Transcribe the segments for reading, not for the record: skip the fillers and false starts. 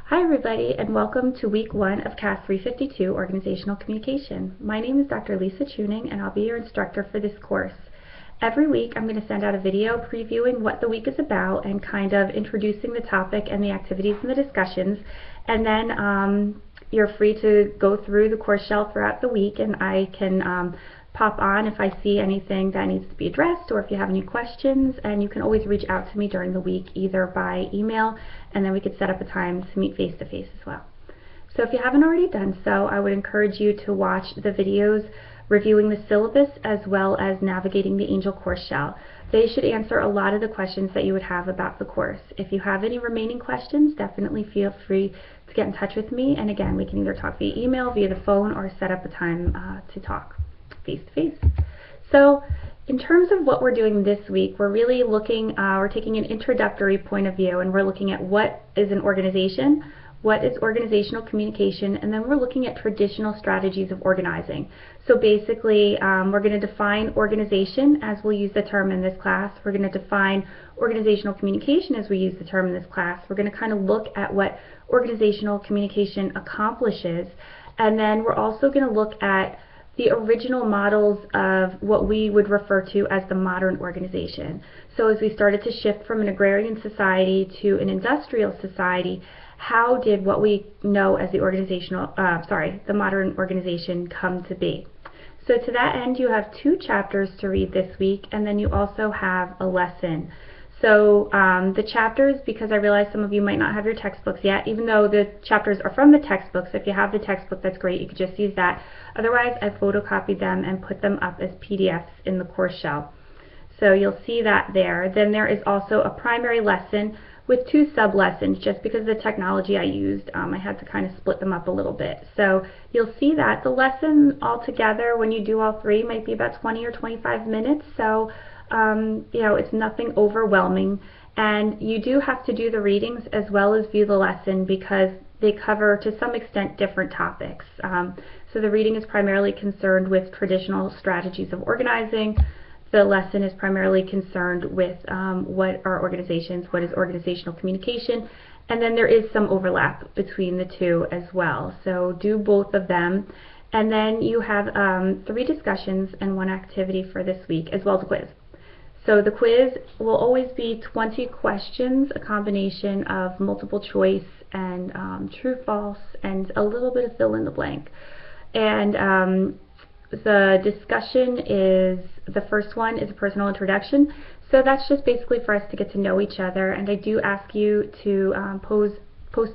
Hi everybody, and welcome to week 1 of CAS 352, Organizational Communication. My name is Dr. Lisa Tuning, and I'll be your instructor for this course. Every week I'm going to send out a video previewing what the week is about and kind of introducing the topic and the activities and the discussions, and then you're free to go through the course shell throughout the week, and I can pop on if I see anything that needs to be addressed or if you have any questions, and you can always reach out to me during the week either by email, and then we could set up a time to meet face-to-face as well. So if you haven't already done so, I would encourage you to watch the videos reviewing the syllabus as well as navigating the Angel course shell. They should answer a lot of the questions that you would have about the course. If you have any remaining questions, definitely feel free to get in touch with me, and again, we can either talk via email, via the phone, or set up a time to talk face-to-face. So in terms of what we're doing this week, we're really looking, we're taking an introductory point of view, and we're looking at what is an organization, what is organizational communication, and then we're looking at traditional strategies of organizing. So basically, we're going to define organization as we'll use the term in this class. We're going to define organizational communication as we use the term in this class. We're going to kind of look at what organizational communication accomplishes, and then we're also going to look at the original models of what we would refer to as the modern organization. So as we started to shift from an agrarian society to an industrial society, how did what we know as the the modern organization come to be? So to that end, you have 2 chapters to read this week, and then you also have a lesson. So the chapters, because I realize some of you might not have your textbooks yet, even though the chapters are from the textbooks. If you have the textbook, that's great, you could just use that. Otherwise, I photocopied them and put them up as PDFs in the course shell. So you'll see that there. Then there is also a primary lesson with 2 sub-lessons. Just because of the technology I used, I had to kind of split them up a little bit. So you'll see that the lesson altogether, when you do all 3, might be about 20 or 25 minutes. So you know, it's nothing overwhelming, and you do have to do the readings as well as view the lesson because they cover to some extent different topics. So the reading is primarily concerned with traditional strategies of organizing. The lesson is primarily concerned with what are organizations, what is organizational communication, and then there is some overlap between the 2 as well. So do both of them, and then you have 3 discussions and 1 activity for this week, as well as a quiz. So the quiz will always be 20 questions, a combination of multiple choice and true, false, and a little bit of fill in the blank. And the discussion is, the first one is a personal introduction. So that's just basically for us to get to know each other, and I do ask you to post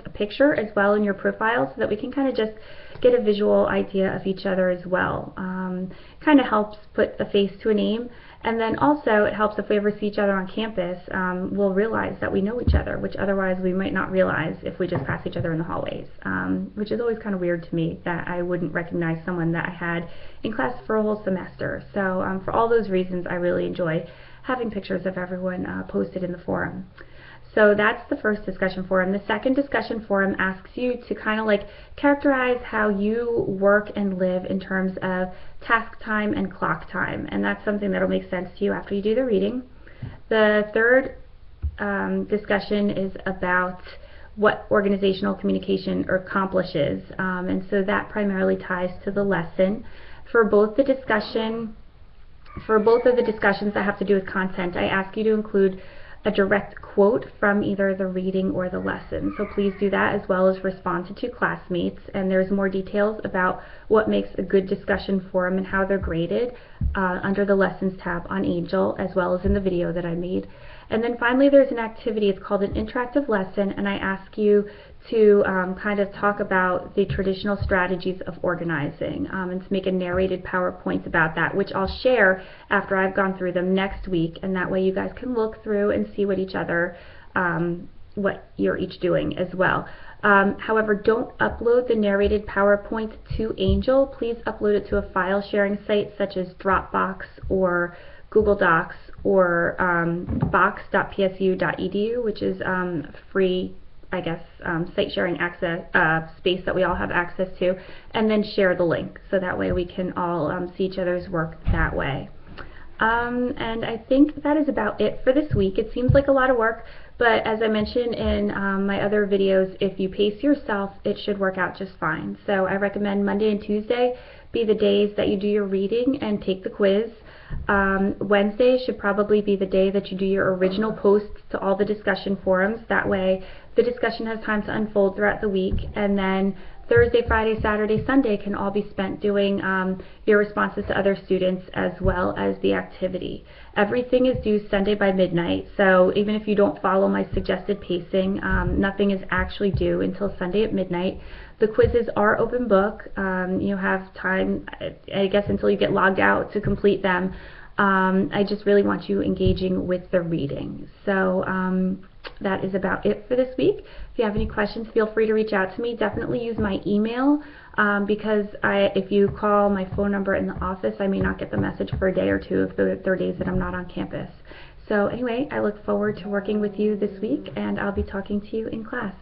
a picture as well in your profile so that we can kind of just get a visual idea of each other as well. Kind of helps put a face to a name, and then also it helps if we ever see each other on campus, we'll realize that we know each other, which otherwise we might not realize if we just pass each other in the hallways, which is always kind of weird to me that I wouldn't recognize someone that I had in class for a whole semester. So for all those reasons, I really enjoy having pictures of everyone posted in the forum. So that's the first discussion forum. The second discussion forum asks you to kind of like characterize how you work and live in terms of task time and clock time, and that's something that'll make sense to you after you do the reading. The third discussion is about what organizational communication accomplishes, and so that primarily ties to the lesson. For both of the discussions that have to do with content, I ask you to include a direct quote from either the reading or the lesson. So please do that, as well as respond to 2 classmates. And there's more details about what makes a good discussion forum and how they're graded under the Lessons tab on Angel, as well as in the video that I made. And then finally there's an activity. It's called an interactive lesson, and I ask you to kind of talk about the traditional strategies of organizing and to make a narrated PowerPoint about that, which I'll share after I've gone through them next week, and that way you guys can look through and see what you're each doing as well. However, don't upload the narrated PowerPoint to Angel. Please upload it to a file sharing site such as Dropbox or Google Docs or box.psu.edu, which is free, I guess, site sharing access space that we all have access to, and then share the link so that way we can all see each other's work that way. And I think that is about it for this week. It seems like a lot of work, But as I mentioned in my other videos, if you pace yourself, it should work out just fine. So I recommend Monday and Tuesday be the days that you do your reading and take the quiz. Wednesday should probably be the day that you do your original posts to all the discussion forums. That way the discussion has time to unfold throughout the week, and then Thursday, Friday, Saturday, Sunday can all be spent doing your responses to other students as well as the activity. Everything is due Sunday by midnight, so even if you don't follow my suggested pacing, nothing is actually due until Sunday at midnight. The quizzes are open book. You have time, I guess, until you get logged out to complete them. I just really want you engaging with the reading. So that is about it for this week. If you have any questions, feel free to reach out to me. Definitely use my email because if you call my phone number in the office, I may not get the message for a day or two if there are days that I'm not on campus. So anyway, I look forward to working with you this week, and I'll be talking to you in class.